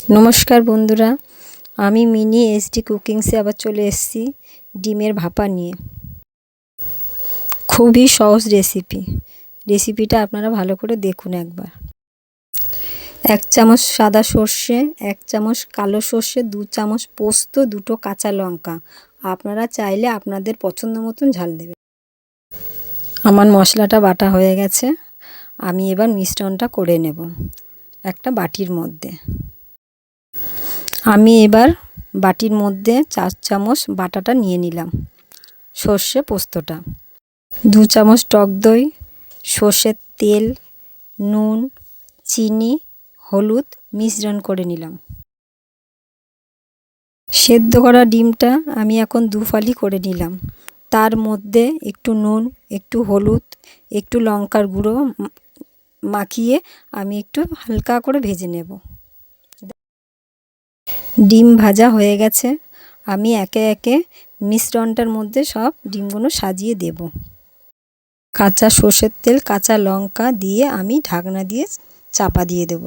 নমস্কার বন্ধুরা, আমি মিনি এইচডি কুকিংসে আবার চলে এসেছি ডিমের ভাপা নিয়ে। খুবই সহজ রেসিপিটা আপনারা ভালো করে দেখুন একবার। 1 চামচ সাদা সর্ষে, 1 চামচ কালো সর্ষে, 2 চামচ পোস্ত, 2টো কাঁচা লঙ্কা। আপনারা চাইলে আপনাদের পছন্দ মতন ঝাল দেবেন। আমার মশলাটা বাটা হয়ে গেছে, আমি এবার মিশ্রণটা করে নেব একটা বাটির মধ্যে। আমি এবার বাটির মধ্যে 4 চামচ বাটাটা নিয়ে নিলাম, সর্ষে পোস্তটা। 2 চামচ টক দই, সর্ষের তেল, নুন, চিনি, হলুদ মিশ্রণ করে নিলাম। সেদ্ধ করা ডিমটা আমি এখন 2 ফালি করে নিলাম। তার মধ্যে একটু নুন, একটু হলুদ, একটু লঙ্কার গুঁড়ো মাখিয়ে আমি একটু হালকা করে ভেজে নেব। ডিম ভাজা হয়ে গেছে, আমি একে একে মিশ্রণটার মধ্যে সব ডিমগুলো সাজিয়ে দেব। কাঁচা সর্ষের তেল, কাঁচা লঙ্কা দিয়ে আমি ঢাকনা দিয়ে চাপা দিয়ে দেব।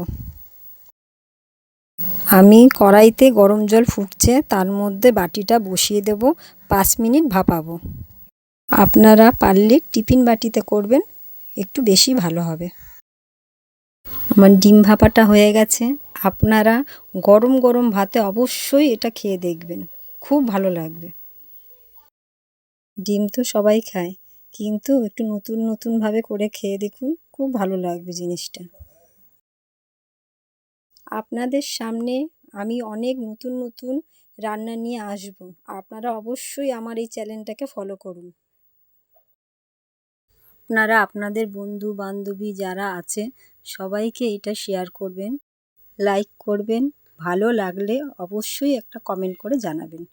আমি কড়াইতে গরম জল ফুটছে, তার মধ্যে বাটিটা বসিয়ে দেব, 5 মিনিট ভাপাবো। আপনারা পারলে টিফিন বাটিতে করবেন, একটু বেশি ভালো হবে। আমার ডিম ভাপাটা হয়ে গেছে, আপনারা গরম গরম ভাতে অবশ্যই এটা খেয়ে দেখবেন, খুব ভালো লাগবে। ডিম তো সবাই খায়, কিন্তু একটু নতুন নতুনভাবে করে খেয়ে দেখুন, খুব ভালো লাগবে জিনিসটা। আপনাদের সামনে আমি অনেক নতুন নতুন রান্না নিয়ে আসব, আপনারা অবশ্যই আমার এই চ্যানেলটাকে ফলো করুন। আপনারা আপনাদের বন্ধু বান্ধবী যারা আছে সবাইকে এটা শেয়ার করবেন, লাইক করবেন, ভালো লাগলে অবশ্যই একটা কমেন্ট করে জানাবেন।